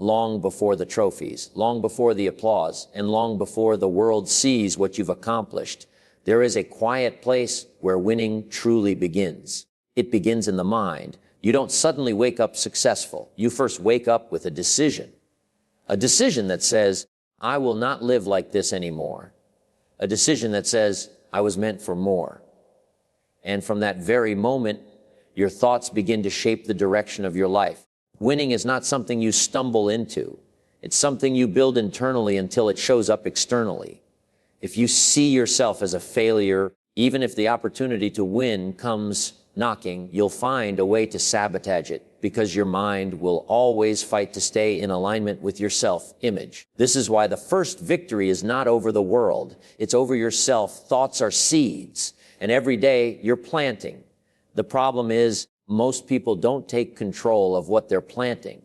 long before the trophies, long before the applause, and long before the world sees what you've accomplished. There is a quiet place where winning truly begins. It begins in the mind. You don't suddenly wake up successful. You first wake up with a decision that says, I will not live like this anymore. A decision that says, I was meant for more. And from that very moment, your thoughts begin to shape the direction of your life. Winning is not something you stumble into. It's something you build internally until it shows up externally. If you see yourself as a failure, even if the opportunity to win comes knocking, you'll find a way to sabotage it because your mind will always fight to stay in alignment with your self-image. This is why the first victory is not over the world. It's over yourself. Thoughts are seeds, and every day you're planting. The problem is most people don't take control of what they're planting.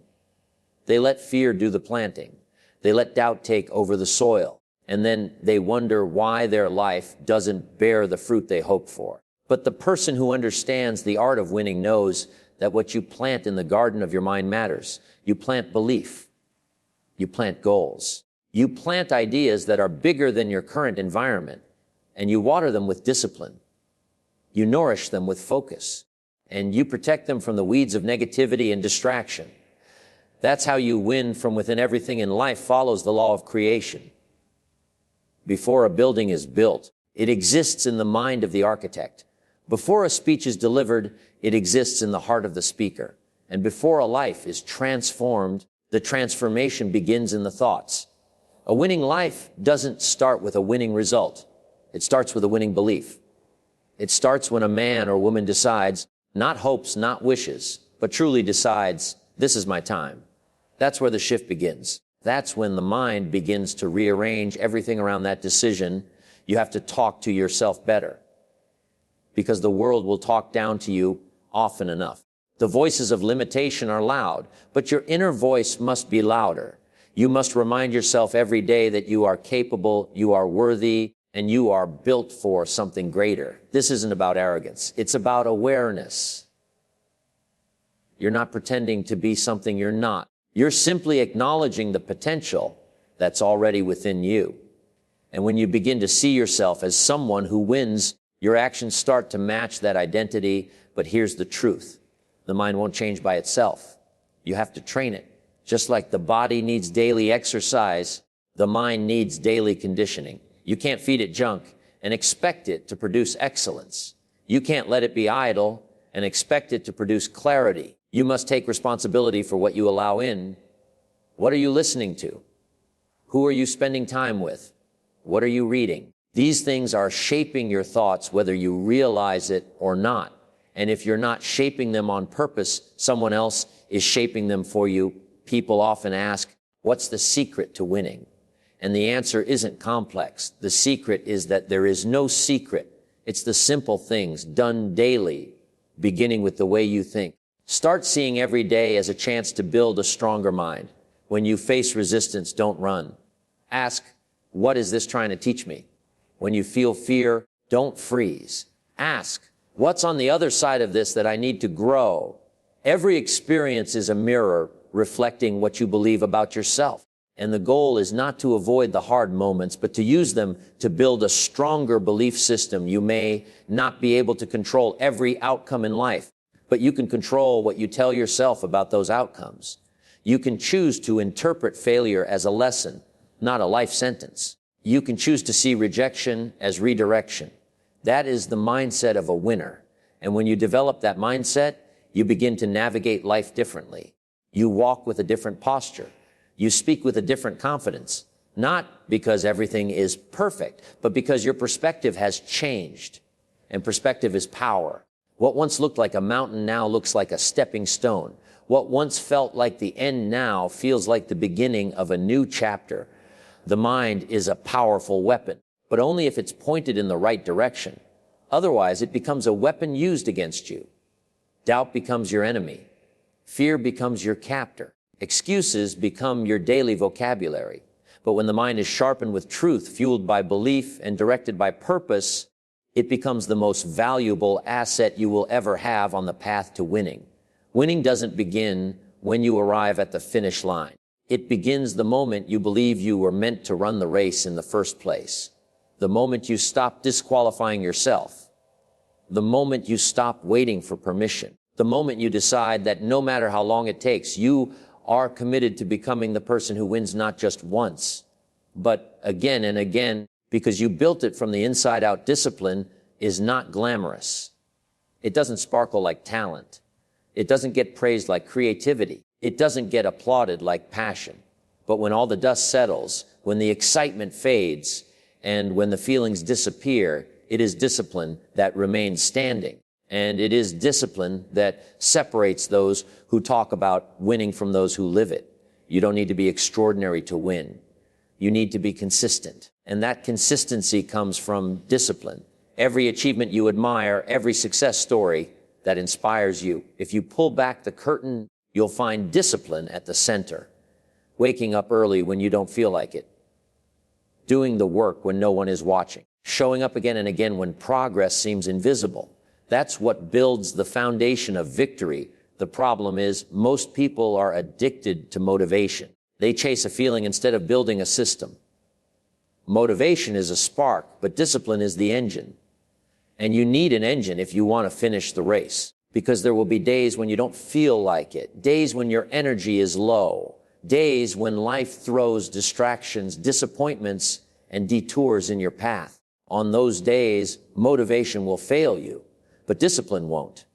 They let fear do the planting. They let doubt take over the soil. And then they wonder why their life doesn't bear the fruit they hoped for. But the person who understands the art of winning knows that what you plant in the garden of your mind matters. You plant belief. You plant goals. You plant ideas that are bigger than your current environment, and you water them with discipline. You nourish them with focus, and you protect them from the weeds of negativity and distraction. That's how you win from within. Everything in life follows the law of creation. Before a building is built, it exists in the mind of the architect. Before a speech is delivered, it exists in the heart of the speaker. And before a life is transformed, the transformation begins in the thoughts. A winning life doesn't start with a winning result. It starts with a winning belief. It starts when a man or woman decides, not hopes, not wishes, but truly decides, this is my time. That's where the shift begins. That's when the mind begins to rearrange everything around that decision. You have to talk to yourself better because the world will talk down to you often enough. The voices of limitation are loud, but your inner voice must be louder. You must remind yourself every day that you are capable, you are worthy, and you are built for something greater. This isn't about arrogance. It's about awareness. You're not pretending to be something you're not. You're simply acknowledging the potential that's already within you. And when you begin to see yourself as someone who wins, your actions start to match that identity. But here's the truth. The mind won't change by itself. You have to train it. Just like the body needs daily exercise, the mind needs daily conditioning. You can't feed it junk and expect it to produce excellence. You can't let it be idle and expect it to produce clarity. You must take responsibility for what you allow in. What are you listening to? Who are you spending time with? What are you reading? These things are shaping your thoughts whether you realize it or not. And if you're not shaping them on purpose, someone else is shaping them for you. People often ask, what's the secret to winning? And the answer isn't complex. The secret is that there is no secret. It's the simple things done daily, beginning with the way you think. Start seeing every day as a chance to build a stronger mind. When you face resistance, don't run. Ask, what is this trying to teach me? When you feel fear, don't freeze. Ask, what's on the other side of this that I need to grow? Every experience is a mirror reflecting what you believe about yourself. And the goal is not to avoid the hard moments, but to use them to build a stronger belief system. You may not be able to control every outcome in life, but you can control what you tell yourself about those outcomes. You can choose to interpret failure as a lesson, not a life sentence. You can choose to see rejection as redirection. That is the mindset of a winner. And when you develop that mindset, you begin to navigate life differently. You walk with a different posture. You speak with a different confidence, not because everything is perfect, but because your perspective has changed. And perspective is power. What once looked like a mountain now looks like a stepping stone. What once felt like the end now feels like the beginning of a new chapter. The mind is a powerful weapon, but only if it's pointed in the right direction. Otherwise, it becomes a weapon used against you. Doubt becomes your enemy. Fear becomes your captor. Excuses become your daily vocabulary. But when the mind is sharpened with truth, fueled by belief and directed by purpose, it becomes the most valuable asset you will ever have on the path to winning. Winning doesn't begin when you arrive at the finish line. It begins the moment you believe you were meant to run the race in the first place. The moment you stop disqualifying yourself. The moment you stop waiting for permission. The moment you decide that no matter how long it takes, you are committed to becoming the person who wins not just once, but again and again, because you built it from the inside out. Discipline is not glamorous. It doesn't sparkle like talent. It doesn't get praised like creativity. It doesn't get applauded like passion. But when all the dust settles, when the excitement fades, and when the feelings disappear, it is discipline that remains standing. And it is discipline that separates those who talk about winning from those who live it. You don't need to be extraordinary to win. You need to be consistent. And that consistency comes from discipline. Every achievement you admire, every success story that inspires you, if you pull back the curtain, you'll find discipline at the center. Waking up early when you don't feel like it. Doing the work when no one is watching. Showing up again and again when progress seems invisible. That's what builds the foundation of victory. The problem is most people are addicted to motivation. They chase a feeling instead of building a system. Motivation is a spark, but discipline is the engine. And you need an engine if you want to finish the race, because there will be days when you don't feel like it, days when your energy is low, days when life throws distractions, disappointments, and detours in your path. On those days, motivation will fail you, but discipline won't.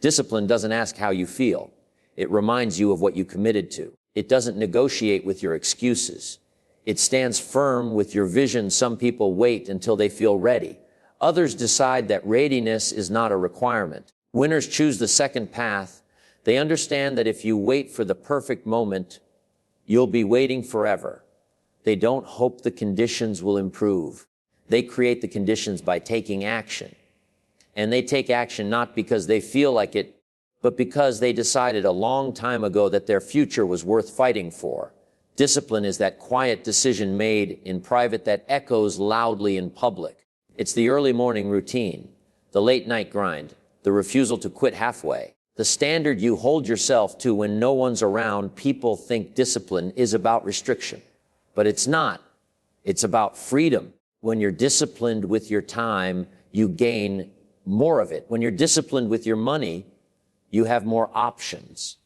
Discipline doesn't ask how you feel. It reminds you of what you committed to. It doesn't negotiate with your excuses. It stands firm with your vision. Some people wait until they feel ready. Others decide that readiness is not a requirement. Winners choose the second path. They understand that if you wait for the perfect moment, you'll be waiting forever. They don't hope the conditions will improve. They create the conditions by taking action. And they take action not because they feel like it, but because they decided a long time ago that their future was worth fighting for. Discipline is that quiet decision made in private that echoes loudly in public. It's the early morning routine, the late night grind, the refusal to quit halfway, the standard you hold yourself to when no one's around. People think discipline is about restriction, but it's not. It's about freedom. When you're disciplined with your time, you gain more of it. When you're disciplined with your money, you have more options.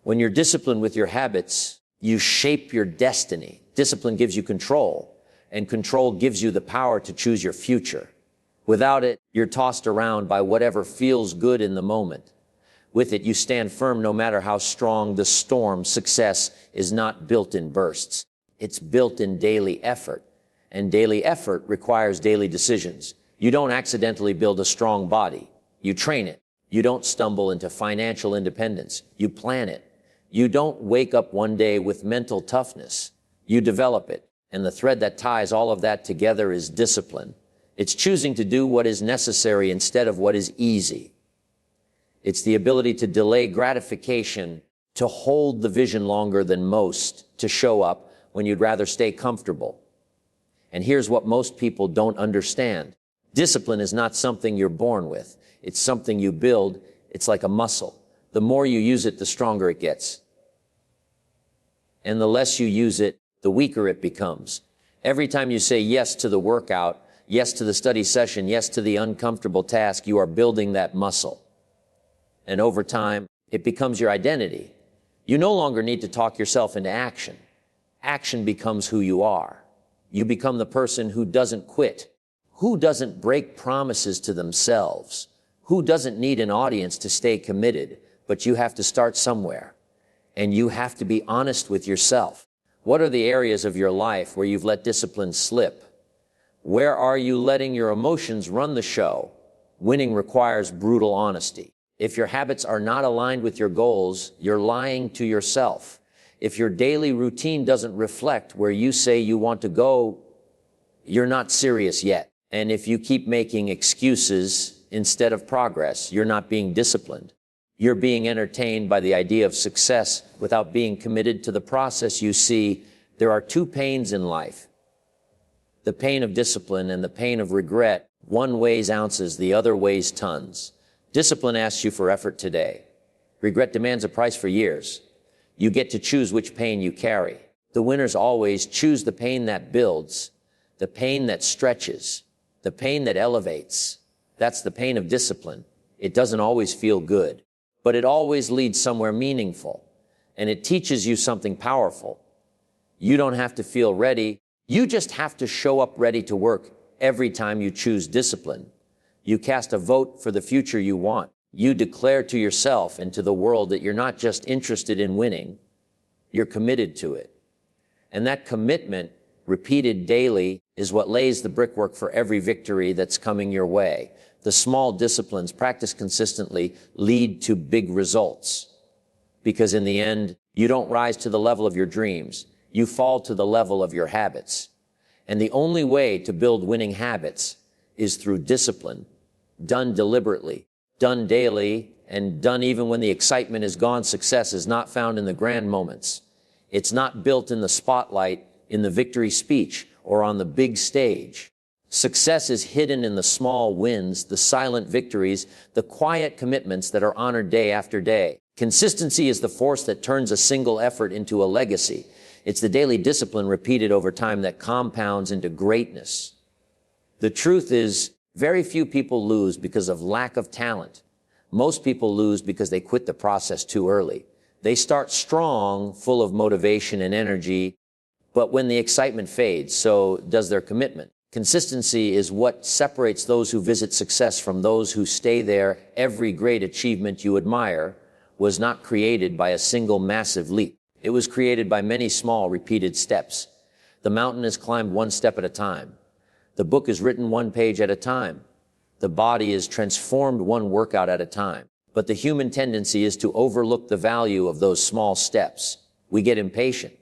When you're disciplined with your habits, you shape your destiny. Discipline gives you control. And control gives you the power to choose your future. Without it, you're tossed around by whatever feels good in the moment. With it, you stand firm no matter how strong the storm. Success is not built in bursts. It's built in daily effort. And daily effort requires daily decisions. You don't accidentally build a strong body. You train it. You don't stumble into financial independence. You plan it. You don't wake up one day with mental toughness. You develop it. And the thread that ties all of that together is discipline. It's choosing to do what is necessary instead of what is easy. It's the ability to delay gratification, to hold the vision longer than most, to show up when you'd rather stay comfortable. And here's what most people don't understand. Discipline is not something you're born with. It's something you build. It's like a muscle. The more you use it, the stronger it gets. And the less you use it, the weaker it becomes. Every time you say yes to the workout, yes to the study session, yes to the uncomfortable task, you are building that muscle. And over time, it becomes your identity. You no longer need to talk yourself into action. Action becomes who you are. You become the person who doesn't quit, who doesn't break promises to themselves, who doesn't need an audience to stay committed, but you have to start somewhere. And you have to be honest with yourself. What are the areas of your life where you've let discipline slip? Where are you letting your emotions run the show? Winning requires brutal honesty. If your habits are not aligned with your goals, you're lying to yourself. If your daily routine doesn't reflect where you say you want to go, you're not serious yet. And if you keep making excuses instead of progress, you're not being disciplined. You're being entertained by the idea of success without being committed to the process. You see, there are two pains in life. The pain of discipline and the pain of regret. One weighs ounces, the other weighs tons. Discipline asks you for effort today. Regret demands a price for years. You get to choose which pain you carry. The winners always choose the pain that builds, the pain that stretches, the pain that elevates. That's the pain of discipline. It doesn't always feel good, but it always leads somewhere meaningful, and it teaches you something powerful. You don't have to feel ready. You just have to show up ready to work every time you choose discipline. You cast a vote for the future you want. You declare to yourself and to the world that you're not just interested in winning, you're committed to it. And that commitment, repeated daily, is what lays the brickwork for every victory that's coming your way. The small disciplines practiced consistently lead to big results. Because in the end, you don't rise to the level of your dreams. You fall to the level of your habits. And the only way to build winning habits is through discipline, done deliberately, done daily, and done even when the excitement is gone. Success is not found in the grand moments. It's not built in the spotlight, in the victory speech, or on the big stage. Success is hidden in the small wins, the silent victories, the quiet commitments that are honored day after day. Consistency is the force that turns a single effort into a legacy. It's the daily discipline repeated over time that compounds into greatness. The truth is, very few people lose because of lack of talent. Most people lose because they quit the process too early. They start strong, full of motivation and energy, but when the excitement fades, so does their commitment. Consistency is what separates those who visit success from those who stay there. Every great achievement you admire was not created by a single massive leap. It was created by many small, repeated steps. The mountain is climbed one step at a time. The book is written one page at a time. The body is transformed one workout at a time. But the human tendency is to overlook the value of those small steps. We get impatient.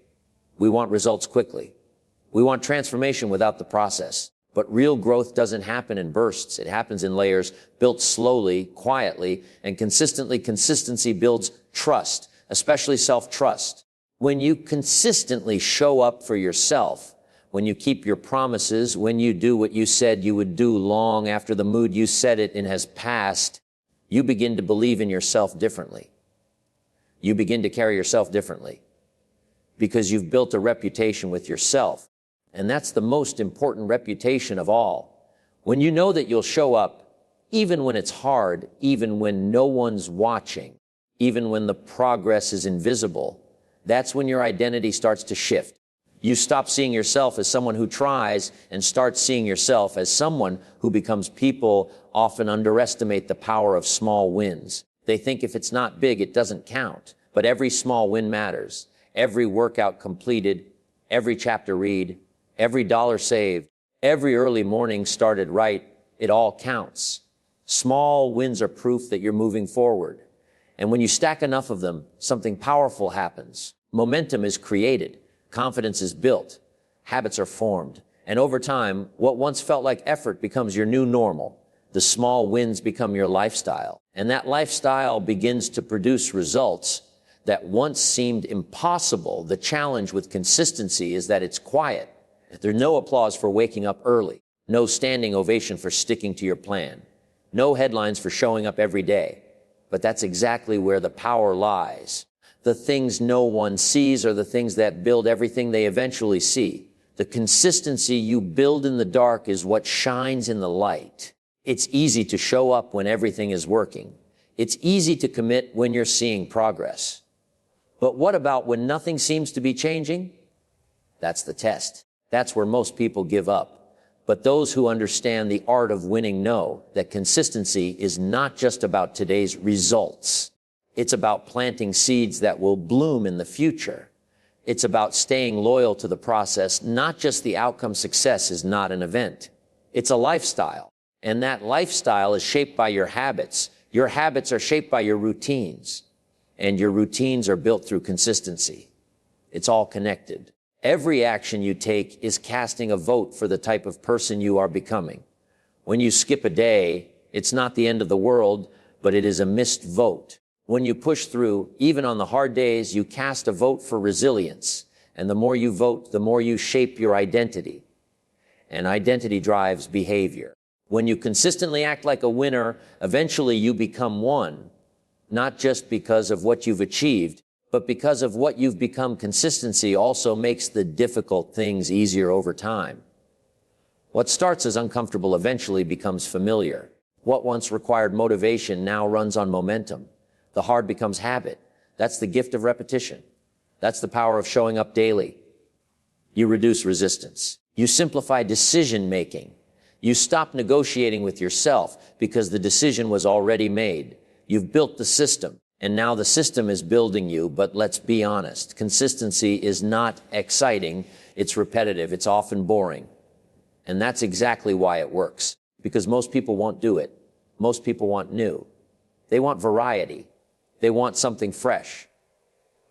We want results quickly. We want transformation without the process. But real growth doesn't happen in bursts. It happens in layers, built slowly, quietly, and consistently. Consistency builds trust, especially self-trust. When you consistently show up for yourself, when you keep your promises, when you do what you said you would do long after the mood you said it in has passed, you begin to believe in yourself differently. You begin to carry yourself differently because you've built a reputation with yourself. And that's the most important reputation of all. When you know that you'll show up, even when it's hard, even when no one's watching, even when the progress is invisible, that's when your identity starts to shift. You stop seeing yourself as someone who tries and start seeing yourself as someone who becomes. People often underestimate the power of small wins. They think if it's not big, it doesn't count. But every small win matters. Every workout completed, every chapter read, every dollar saved, every early morning started right, it all counts. Small wins are proof that you're moving forward. And when you stack enough of them, something powerful happens. Momentum is created. Confidence is built. Habits are formed. And over time, what once felt like effort becomes your new normal. The small wins become your lifestyle. And that lifestyle begins to produce results that once seemed impossible. The challenge with consistency is that it's quiet. There's no applause for waking up early. No standing ovation for sticking to your plan. No headlines for showing up every day. But that's exactly where the power lies. The things no one sees are the things that build everything they eventually see. The consistency you build in the dark is what shines in the light. It's easy to show up when everything is working. It's easy to commit when you're seeing progress. But what about when nothing seems to be changing? That's the test. That's where most people give up. But those who understand the art of winning know that consistency is not just about today's results. It's about planting seeds that will bloom in the future. It's about staying loyal to the process, not just the outcome. Success is not an event. It's a lifestyle. And that lifestyle is shaped by your habits. Your habits are shaped by your routines. And your routines are built through consistency. It's all connected. Every action you take is casting a vote for the type of person you are becoming. When you skip a day, it's not the end of the world, but it is a missed vote. When you push through, even on the hard days, you cast a vote for resilience. And the more you vote, the more you shape your identity. And identity drives behavior. When you consistently act like a winner, eventually you become one, not just because of what you've achieved, But because of what you've become, consistency also makes the difficult things easier over time. What starts as uncomfortable eventually becomes familiar. What once required motivation now runs on momentum. The hard becomes habit. That's the gift of repetition. That's the power of showing up daily. You reduce resistance. You simplify decision-making. You stop negotiating with yourself because the decision was already made. You've built the system, and now the system is building you. But let's be honest, consistency is not exciting. It's repetitive. It's often boring. And that's exactly why it works, because most people won't do it. Most people want new. They want variety. They want something fresh.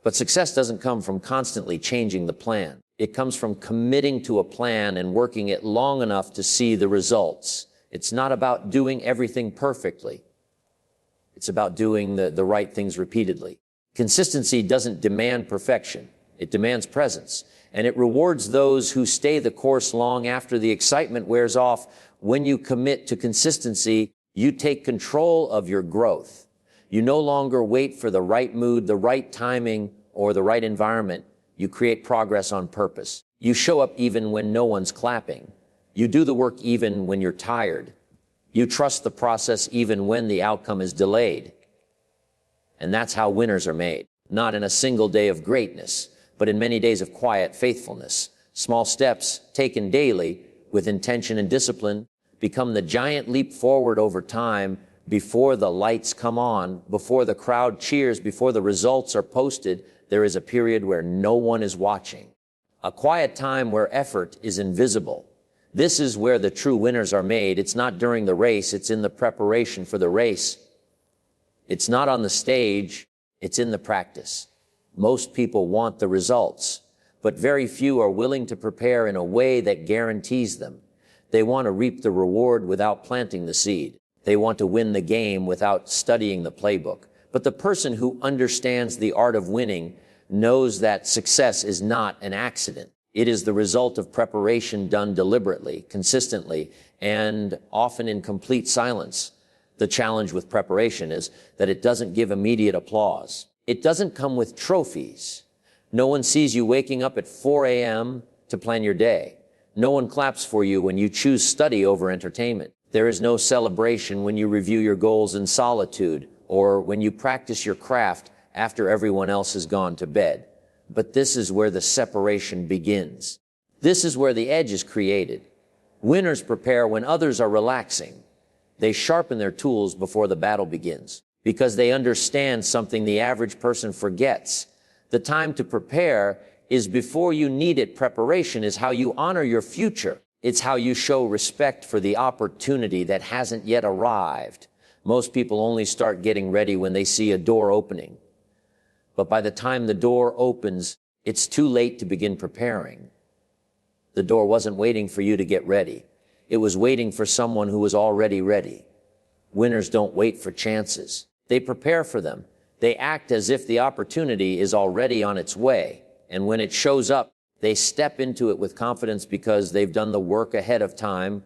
But success doesn't come from constantly changing the plan. It comes from committing to a plan and working it long enough to see the results. It's not about doing everything perfectly. It's about doing the right things repeatedly. Consistency doesn't demand perfection. It demands presence. And it rewards those who stay the course long after the excitement wears off. When you commit to consistency, you take control of your growth. You no longer wait for the right mood, the right timing, or the right environment. You create progress on purpose. You show up even when no one's clapping. You do the work even when you're tired. You trust the process even when the outcome is delayed. And that's how winners are made. Not in a single day of greatness, but in many days of quiet faithfulness. Small steps taken daily with intention and discipline become the giant leap forward over time. Before the lights come on, before the crowd cheers, before the results are posted, there is a period where no one is watching. A quiet time where effort is invisible. This is where the true winners are made. It's not during the race, it's in the preparation for the race. It's not on the stage, it's in the practice. Most people want the results, but very few are willing to prepare in a way that guarantees them. They want to reap the reward without planting the seed. They want to win the game without studying the playbook. But the person who understands the art of winning knows that success is not an accident. It is the result of preparation done deliberately, consistently, and often in complete silence. The challenge with preparation is that it doesn't give immediate applause. It doesn't come with trophies. No one sees you waking up at 4 a.m. to plan your day. No one claps for you when you choose study over entertainment. There is no celebration when you review your goals in solitude or when you practice your craft after everyone else has gone to bed. But this is where the separation begins. This is where the edge is created. Winners prepare when others are relaxing. They sharpen their tools before the battle begins because they understand something the average person forgets. The time to prepare is before you need it. Preparation is how you honor your future. It's how you show respect for the opportunity that hasn't yet arrived. Most people only start getting ready when they see a door opening. But by the time the door opens, it's too late to begin preparing. The door wasn't waiting for you to get ready. It was waiting for someone who was already ready. Winners don't wait for chances. They prepare for them. They act as if the opportunity is already on its way. And when it shows up, they step into it with confidence because they've done the work ahead of time.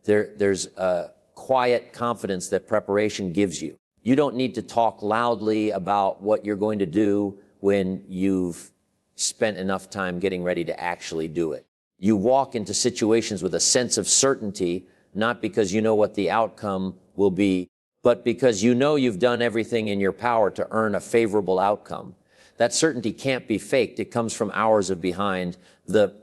There's a quiet confidence that preparation gives you. You don't need to talk loudly about what you're going to do when you've spent enough time getting ready to actually do it. You walk into situations with a sense of certainty, not because you know what the outcome will be, but because you know you've done everything in your power to earn a favorable outcome. That certainty can't be faked. It comes from hours of behind the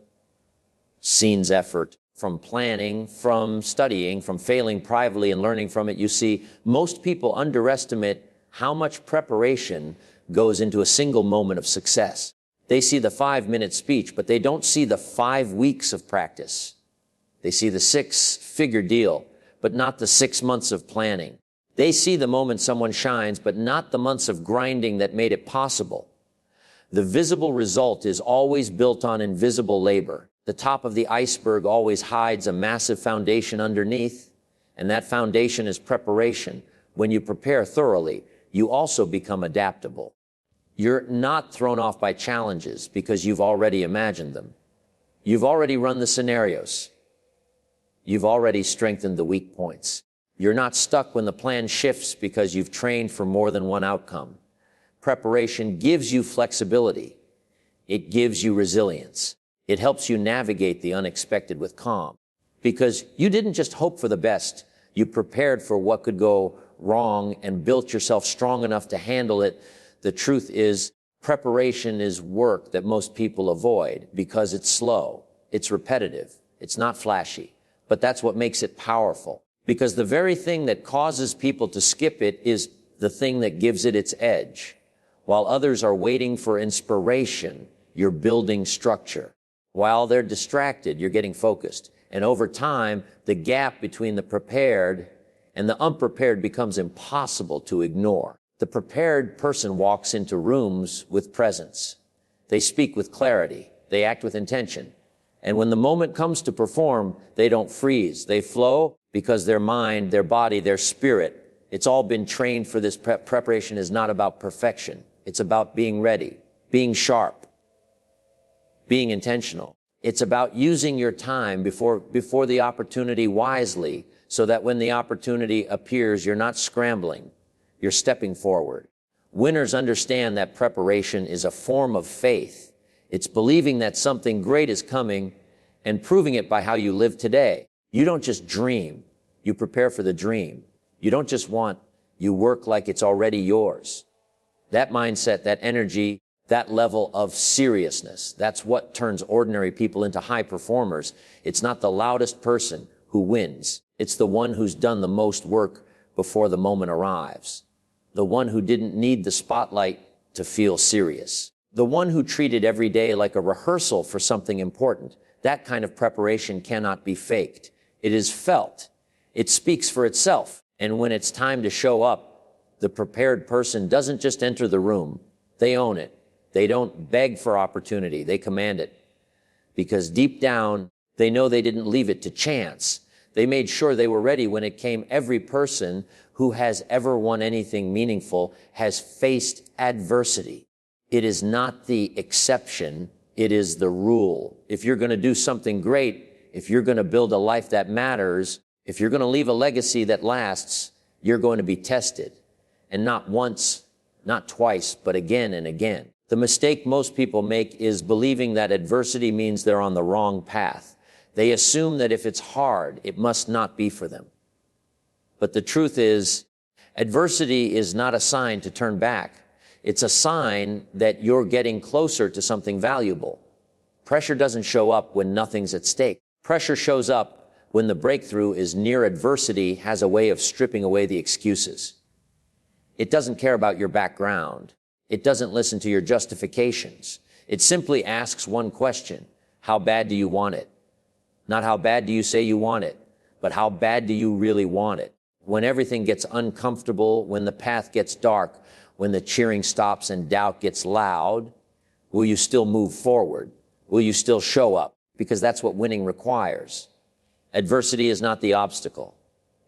scenes effort, from planning, from studying, from failing privately and learning from it. You see, most people underestimate how much preparation goes into a single moment of success. They see the 5-minute speech, but they don't see the 5 weeks of practice. They see the 6-figure deal, but not the 6 months of planning. They see the moment someone shines, but not the months of grinding that made it possible. The visible result is always built on invisible labor. The top of the iceberg always hides a massive foundation underneath, and that foundation is preparation. When you prepare thoroughly, you also become adaptable. You're not thrown off by challenges because you've already imagined them. You've already run the scenarios. You've already strengthened the weak points. You're not stuck when the plan shifts because you've trained for more than one outcome. Preparation gives you flexibility. It gives you resilience. It helps you navigate the unexpected with calm. Because you didn't just hope for the best. You prepared for what could go wrong and built yourself strong enough to handle it. The truth is, preparation is work that most people avoid because it's slow, it's repetitive, it's not flashy. But that's what makes it powerful. Because the very thing that causes people to skip it is the thing that gives it its edge. While others are waiting for inspiration, you're building structure. While they're distracted, you're getting focused. And over time, the gap between the prepared and the unprepared becomes impossible to ignore. The prepared person walks into rooms with presence. They speak with clarity. They act with intention. And when the moment comes to perform, they don't freeze. They flow because their mind, their body, their spirit, it's all been trained for this. Preparation is not about perfection. It's about being ready, being sharp, being intentional. It's about using your time before the opportunity wisely so that when the opportunity appears, you're not scrambling, you're stepping forward. Winners understand that preparation is a form of faith. It's believing that something great is coming and proving it by how you live today. You don't just dream, you prepare for the dream. You don't just want, you work like it's already yours. That mindset, that energy, that level of seriousness, that's what turns ordinary people into high performers. It's not the loudest person who wins. It's the one who's done the most work before the moment arrives. The one who didn't need the spotlight to feel serious. The one who treated every day like a rehearsal for something important. That kind of preparation cannot be faked. It is felt. It speaks for itself. And when it's time to show up, the prepared person doesn't just enter the room. They own it. They don't beg for opportunity. They command it. Because deep down, they know they didn't leave it to chance. They made sure they were ready when it came. Every person who has ever won anything meaningful has faced adversity. It is not the exception. It is the rule. If you're going to do something great, if you're going to build a life that matters, if you're going to leave a legacy that lasts, you're going to be tested. And not once, not twice, but again and again. The mistake most people make is believing that adversity means they're on the wrong path. They assume that if it's hard, it must not be for them. But the truth is, adversity is not a sign to turn back. It's a sign that you're getting closer to something valuable. Pressure doesn't show up when nothing's at stake. Pressure shows up when the breakthrough is near. Adversity has a way of stripping away the excuses. It doesn't care about your background. It doesn't listen to your justifications. It simply asks one question: how bad do you want it? Not how bad do you say you want it, but how bad do you really want it? When everything gets uncomfortable, when the path gets dark, when the cheering stops and doubt gets loud, will you still move forward? Will you still show up? Because that's what winning requires. Adversity is not the obstacle.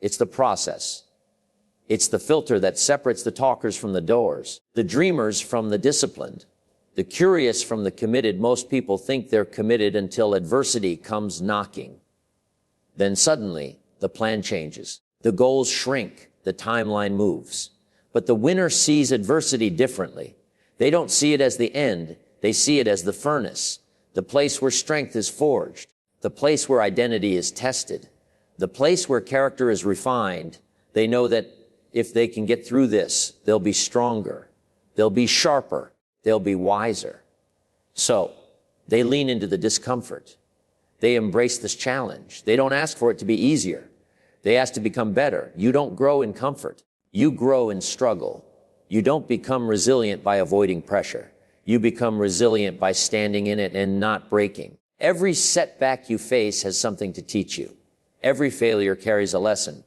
It's the process. It's the filter that separates the talkers from the doers, the dreamers from the disciplined, the curious from the committed. Most people think they're committed until adversity comes knocking. Then suddenly, the plan changes. The goals shrink. The timeline moves. But the winner sees adversity differently. They don't see it as the end. They see it as the furnace, the place where strength is forged, the place where identity is tested, the place where character is refined. They know that if they can get through this, they'll be stronger, they'll be sharper, they'll be wiser. So they lean into the discomfort. They embrace this challenge. They don't ask for it to be easier. They ask to become better. You don't grow in comfort. You grow in struggle. You don't become resilient by avoiding pressure. You become resilient by standing in it and not breaking. Every setback you face has something to teach you. Every failure carries a lesson.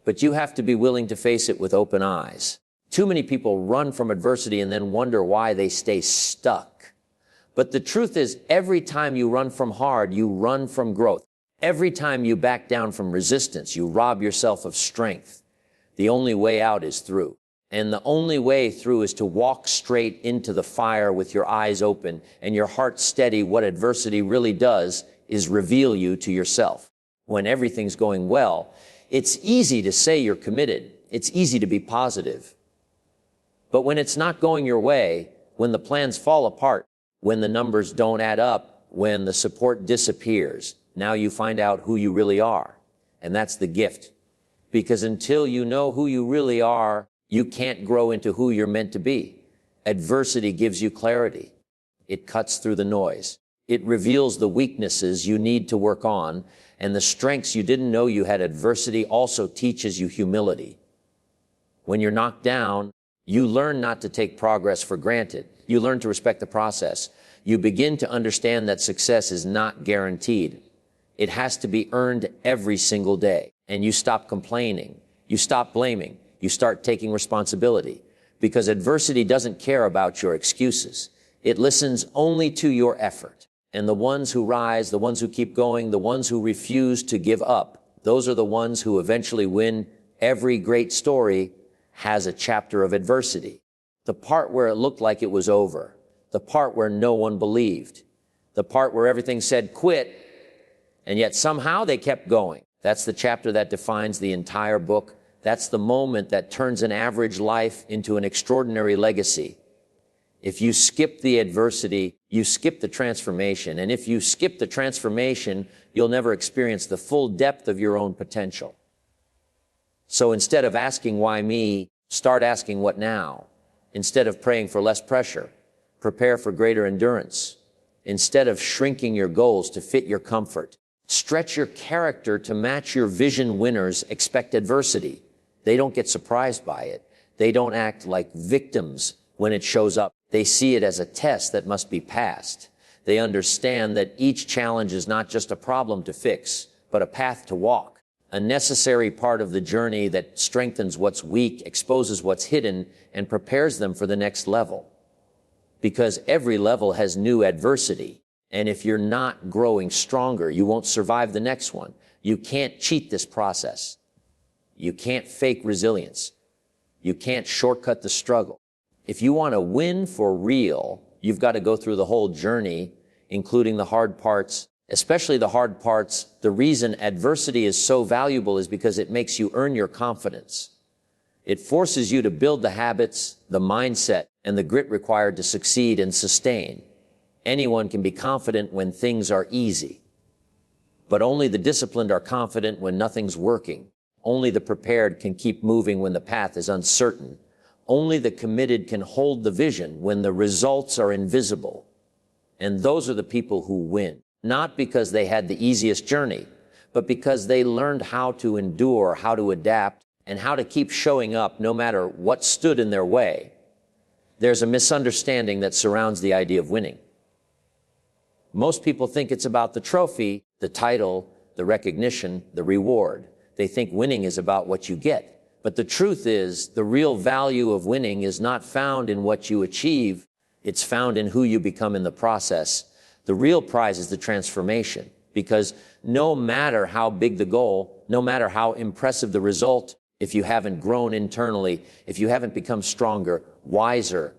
But you have to be willing to face it with open eyes. Too many people run from adversity and then wonder why they stay stuck. But the truth is, every time you run from hard, you run from growth. Every time you back down from resistance, you rob yourself of strength. The only way out is through. And the only way through is to walk straight into the fire with your eyes open and your heart steady. What adversity really does is reveal you to yourself. When everything's going well, it's easy to say you're committed. It's easy to be positive. But when it's not going your way, when the plans fall apart, when the numbers don't add up, when the support disappears, now you find out who you really are. And that's the gift. Because until you know who you really are, you can't grow into who you're meant to be. Adversity gives you clarity. It cuts through the noise. It reveals the weaknesses you need to work on, and the strengths you didn't know you had. Adversity also teaches you humility. When you're knocked down, you learn not to take progress for granted. You learn to respect the process. You begin to understand that success is not guaranteed. It has to be earned every single day. And you stop complaining. You stop blaming. You start taking responsibility. Because adversity doesn't care about your excuses. It listens only to your effort. And the ones who rise, the ones who keep going, the ones who refuse to give up, those are the ones who eventually win. Every great story has a chapter of adversity. The part where it looked like it was over. The part where no one believed. The part where everything said quit, and yet somehow they kept going. That's the chapter that defines the entire book. That's the moment that turns an average life into an extraordinary legacy. If you skip the adversity, you skip the transformation. And if you skip the transformation, you'll never experience the full depth of your own potential. So instead of asking why me, start asking what now. Instead of praying for less pressure, prepare for greater endurance. Instead of shrinking your goals to fit your comfort, stretch your character to match your vision. Winners expect adversity. They don't get surprised by it. They don't act like victims when it shows up. They see it as a test that must be passed. They understand that each challenge is not just a problem to fix, but a path to walk, a necessary part of the journey that strengthens what's weak, exposes what's hidden, and prepares them for the next level. Because every level has new adversity. And if you're not growing stronger, you won't survive the next one. You can't cheat this process. You can't fake resilience. You can't shortcut the struggle. If you want to win for real, you've got to go through the whole journey, including the hard parts, especially the hard parts. The reason adversity is so valuable is because it makes you earn your confidence. It forces you to build the habits, the mindset, and the grit required to succeed and sustain. Anyone can be confident when things are easy, but only the disciplined are confident when nothing's working. Only the prepared can keep moving when the path is uncertain. Only the committed can hold the vision when the results are invisible. And those are the people who win, not because they had the easiest journey, but because they learned how to endure, how to adapt, and how to keep showing up no matter what stood in their way. There's a misunderstanding that surrounds the idea of winning. Most people think it's about the trophy, the title, the recognition, the reward. They think winning is about what you get. But the truth is, the real value of winning is not found in what you achieve. It's found in who you become in the process. The real prize is the transformation, because no matter how big the goal, no matter how impressive the result, if you haven't grown internally, if you haven't become stronger, wiser,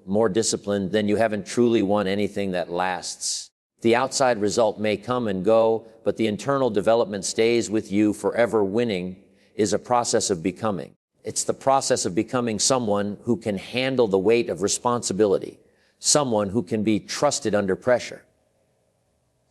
more disciplined, then you haven't truly won anything that lasts. The outside result may come and go, but the internal development stays with you forever. Winning is a process of becoming. It's the process of becoming someone who can handle the weight of responsibility, someone who can be trusted under pressure,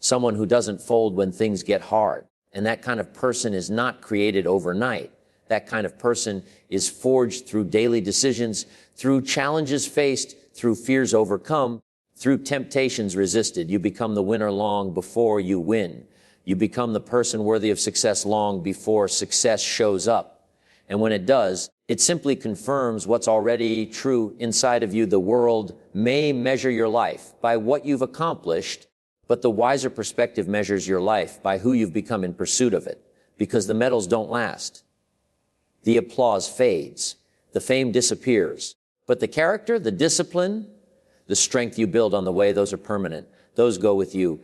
someone who doesn't fold when things get hard. And that kind of person is not created overnight. That kind of person is forged through daily decisions, through challenges faced, through fears overcome, through temptations resisted. You become the winner long before you win. You become the person worthy of success long before success shows up. And when it does, it simply confirms what's already true inside of you. The world may measure your life by what you've accomplished, but the wiser perspective measures your life by who you've become in pursuit of it, because the medals don't last. The applause fades. The fame disappears. But the character, the discipline, the strength you build on the way, those are permanent. Those go with you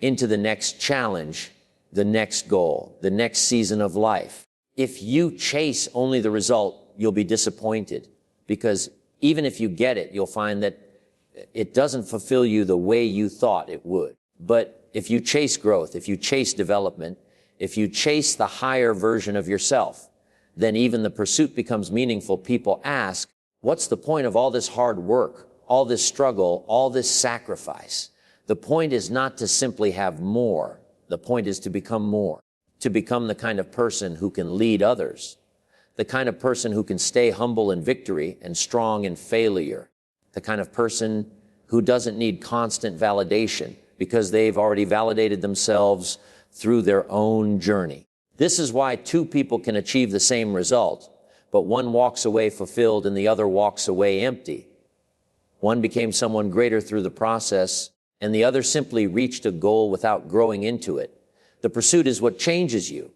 into the next challenge, the next goal, the next season of life. If you chase only the result, you'll be disappointed, because even if you get it, you'll find that it doesn't fulfill you the way you thought it would. But if you chase growth, if you chase development, if you chase the higher version of yourself, then even the pursuit becomes meaningful. People ask, What's the point of all this hard work, all this struggle, all this sacrifice? The point is not to simply have more. The point is to become more, to become the kind of person who can lead others, the kind of person who can stay humble in victory and strong in failure, the kind of person who doesn't need constant validation because they've already validated themselves through their own journey. This is why two people can achieve the same result, but one walks away fulfilled and the other walks away empty. One became someone greater through the process, and the other simply reached a goal without growing into it. The pursuit is what changes you.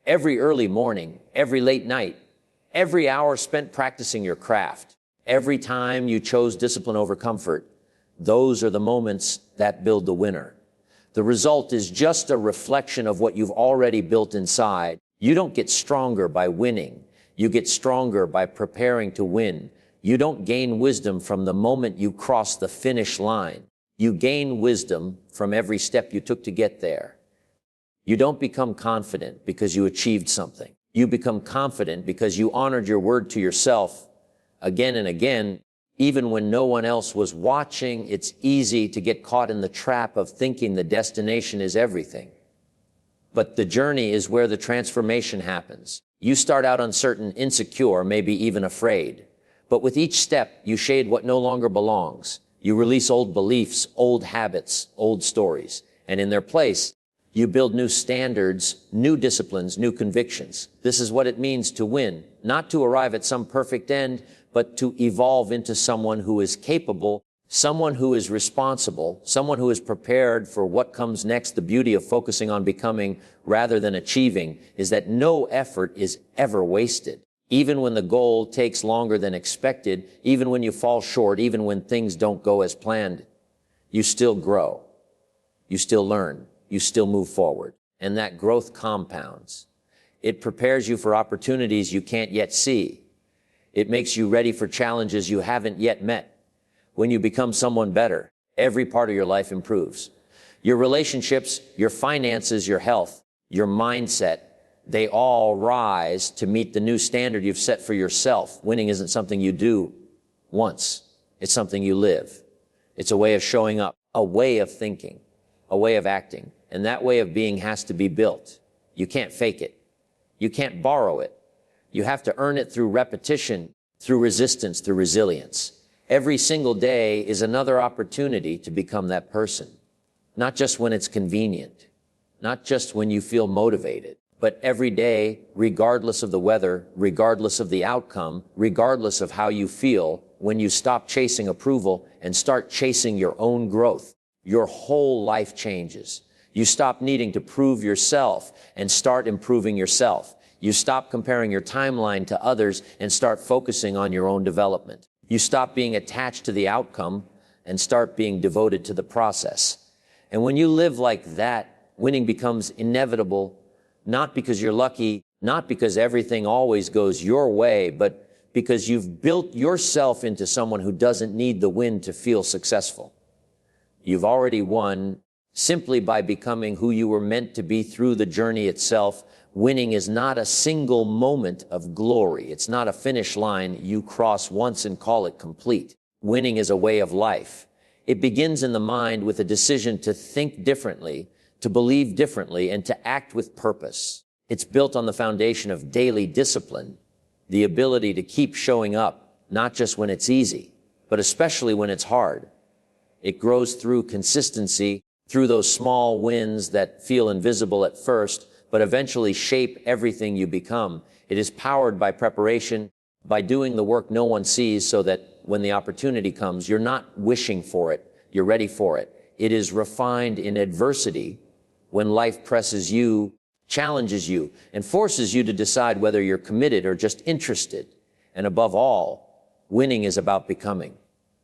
Every early morning, every late night, every hour spent practicing your craft, every time you chose discipline over comfort, those are the moments that build the winner. The result is just a reflection of what you've already built inside. You don't get stronger by winning. You get stronger by preparing to win. You don't gain wisdom from the moment you cross the finish line. You gain wisdom from every step you took to get there. You don't become confident because you achieved something. You become confident because you honored your word to yourself again and again. Even when no one else was watching, it's easy to get caught in the trap of thinking the destination is everything. But the journey is where the transformation happens. You start out uncertain, insecure, maybe even afraid. But with each step, you shade what no longer belongs. You release old beliefs, old habits, old stories. And in their place, you build new standards, new disciplines, new convictions. This is what it means to win, not to arrive at some perfect end, but to evolve into someone who is capable, someone who is responsible, someone who is prepared for what comes next. The beauty of focusing on becoming rather than achieving is that no effort is ever wasted. Even when the goal takes longer than expected, even when you fall short, even when things don't go as planned, you still grow, you still learn, you still move forward. And that growth compounds. It prepares you for opportunities you can't yet see. It makes you ready for challenges you haven't yet met. When you become someone better, every part of your life improves. Your relationships, your finances, your health, your mindset, they all rise to meet the new standard you've set for yourself. Winning isn't something you do once. It's something you live. It's a way of showing up, a way of thinking, a way of acting. And that way of being has to be built. You can't fake it. You can't borrow it. You have to earn it through repetition, through resistance, through resilience. Every single day is another opportunity to become that person. Not just when it's convenient, not just when you feel motivated, but every day, regardless of the weather, regardless of the outcome, regardless of how you feel, when you stop chasing approval and start chasing your own growth, your whole life changes. You stop needing to prove yourself and start improving yourself. You stop comparing your timeline to others and start focusing on your own development. You stop being attached to the outcome and start being devoted to the process. And when you live like that, winning becomes inevitable, not because you're lucky, not because everything always goes your way, but because you've built yourself into someone who doesn't need the win to feel successful. You've already won simply by becoming who you were meant to be through the journey itself. Winning is not a single moment of glory. It's not a finish line you cross once and call it complete. Winning is a way of life. It begins in the mind with a decision to think differently, to believe differently, and to act with purpose. It's built on the foundation of daily discipline, the ability to keep showing up, not just when it's easy, but especially when it's hard. It grows through consistency, through those small wins that feel invisible at first, but eventually shape everything you become. It is powered by preparation, by doing the work no one sees, so that when the opportunity comes, you're not wishing for it, you're ready for it. It is refined in adversity when life presses you, challenges you, and forces you to decide whether you're committed or just interested. And above all, winning is about becoming,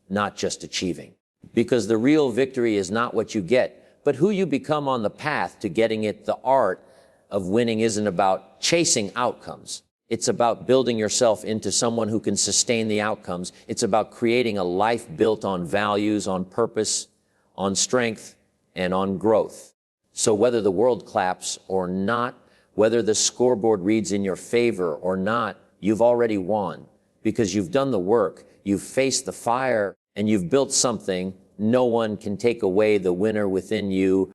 not just achieving. Because the real victory is not what you get, but who you become on the path to getting it. The art of winning isn't about chasing outcomes. It's about building yourself into someone who can sustain the outcomes. It's about creating a life built on values, on purpose, on strength, and on growth. So whether the world claps or not, whether the scoreboard reads in your favor or not, you've already won because you've done the work, you've faced the fire and you've built something, no one can take away the winner within you